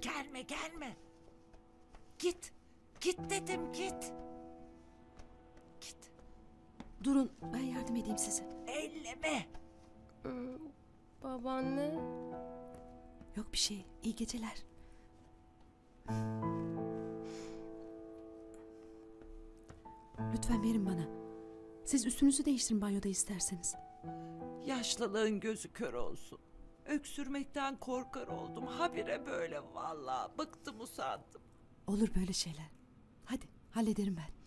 Gelme gelme. Git. Git dedim git. Git. Durun, ben yardım edeyim size. Elleme. Babaanne. Yok bir şey, iyi geceler. Lütfen verin bana. Siz üstünüzü değiştirin banyoda isterseniz. Yaşlılığın gözü kör olsun. Öksürmekten korkar oldum. Habire böyle vallahi bıktım usandım. Olur böyle şeyler. Hadi, hallederim ben.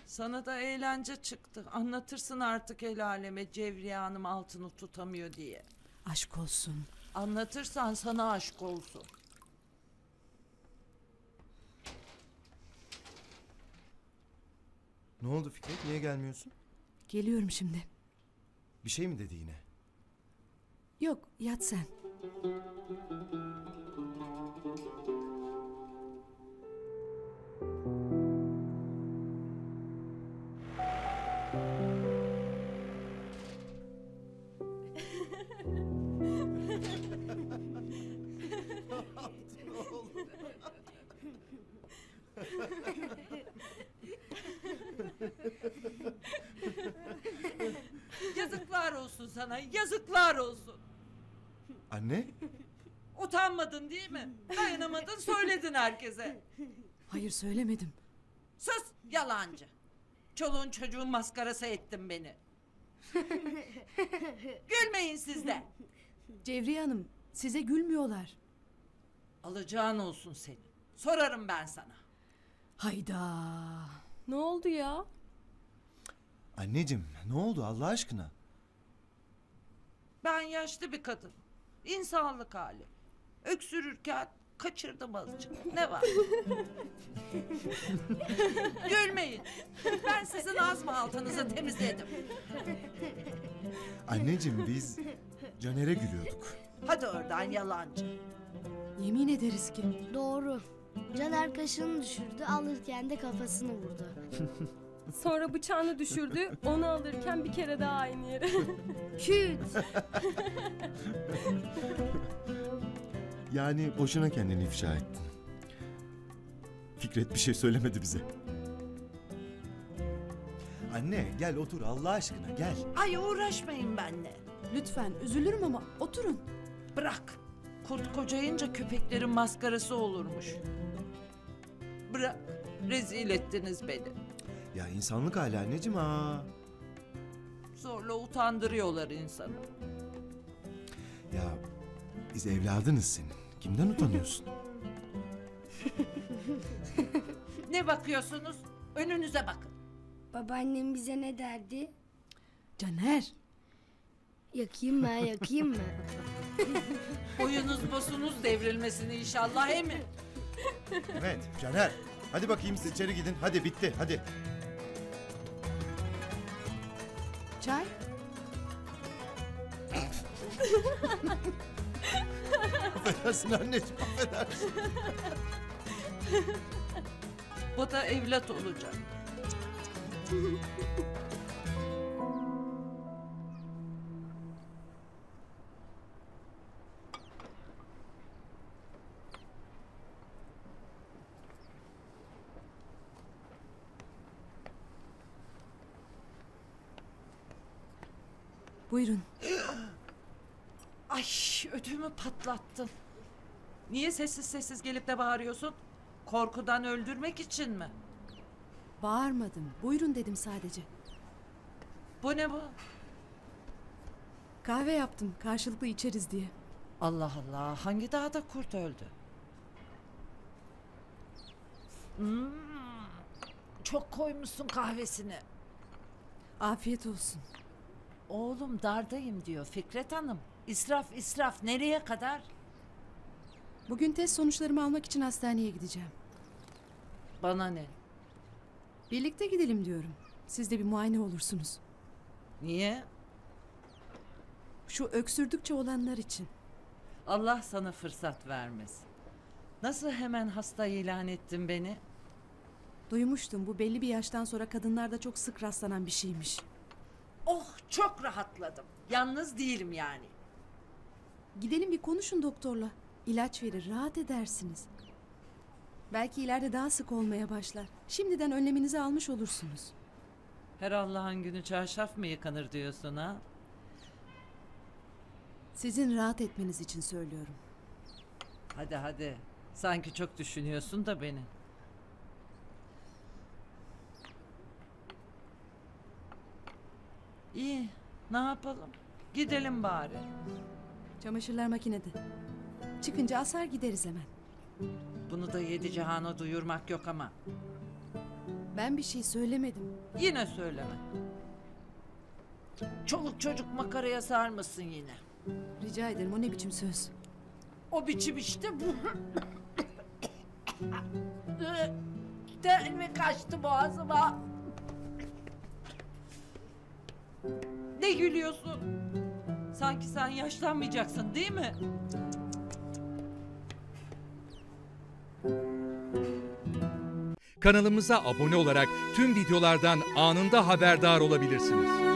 Sana da eğlence çıktı. Anlatırsın artık el aleme Cevriye Hanım altını tutamıyor diye. Aşk olsun. Anlatırsan sana aşk olsun. Ne oldu Fikret? Niye gelmiyorsun? Geliyorum şimdi. Bir şey mi dedi yine? Yok, yat sen. Yazıklar olsun sana, yazıklar olsun. Anne? Utanmadın değil mi? Dayanamadın, söyledin herkese. Hayır söylemedim. Sus, yalancı. Çoluğun çocuğun maskarası ettin beni. Gülmeyin siz de. Cevriye Hanım, size gülmüyorlar. Alacağın olsun senin. Sorarım ben sana. Hayda. Ne oldu ya? Anneciğim ne oldu Allah aşkına? Ben yaşlı bir kadın. İnsanlık hali. Öksürürken kaçırdım azıcık. Ne var? Gülmeyin. Ben sizin azma altınızı temizledim. Anneciğim biz Caner'e gülüyorduk. Hadi oradan yalancı. Yemin ederiz ki. Doğru. Caner kaşını düşürdü, alırken de kafasını vurdu. Sonra bıçağını düşürdü, onu alırken bir kere daha aynı yere. Küt! Yani boşuna kendini ifşa ettin. Fikret bir şey söylemedi bize. Anne gel otur Allah aşkına gel. Ay uğraşmayın benimle. Lütfen, üzülürüm ama oturun. Bırak. Kurt kocayınca köpeklerin maskarası olurmuş. Bırak. Rezil ettiniz beni. Ya insanlık hali anneciğim ha. Zorla utandırıyorlar insanı. Ya biz evladınız senin. Kimden utanıyorsun? Ne bakıyorsunuz? Önünüze bakın. Babaannem bize ne derdi? Caner. Yakayım mı, yakayım mı? Boyunuz bosunuz devrilmesin inşallah emin. Evet Caner. Hadi bakayım siz içeri gidin. Hadi bitti hadi. Çay. Affedersin anneciğim affedersin. Bu da evlat olacak. Buyurun. Ay ödümü patlattın. Niye sessiz sessiz gelip de bağırıyorsun? Korkudan öldürmek için mi? Bağırmadım. Buyurun dedim sadece. Bu ne bu? Kahve yaptım. Karşılıklı içeriz diye. Allah Allah, hangi dağda kurt öldü? Hmm, çok koymuşsun kahvesini. Afiyet olsun. Oğlum dardayım diyor Fikret Hanım. İsraf israf nereye kadar? Bugün test sonuçlarımı almak için hastaneye gideceğim. Bana ne? Birlikte gidelim diyorum. Siz de bir muayene olursunuz. Niye? Şu öksürdükçe olanlar için. Allah sana fırsat vermesin. Nasıl hemen hasta ilan ettin beni? Duymuştum, bu belli bir yaştan sonra kadınlarda çok sık rastlanan bir şeymiş. Oh, çok rahatladım. Yalnız değilim yani. Gidelim bir konuşun doktorla. İlaç verir, rahat edersiniz. Belki ileride daha sık olmaya başlar. Şimdiden önleminizi almış olursunuz. Her Allah'ın günü çarşaf mı yıkanır diyorsun ha? Sizin rahat etmeniz için söylüyorum. Hadi hadi. Sanki çok düşünüyorsun da beni. İyi, ne yapalım? Gidelim bari. Çamaşırlar makinede. Çıkınca asar gideriz hemen. Bunu da 7 cihana duyurmak yok ama. Ben bir şey söylemedim. Yine söyleme. Çoluk çocuk makaraya sarmasın yine. Rica ederim, o ne biçim söz? O biçim işte bu. Telme kaçtı boğazıma. Ne gülüyorsun? Sanki sen yaşlanmayacaksın değil mi? Kanalımıza abone olarak tüm videolardan anında haberdar olabilirsiniz.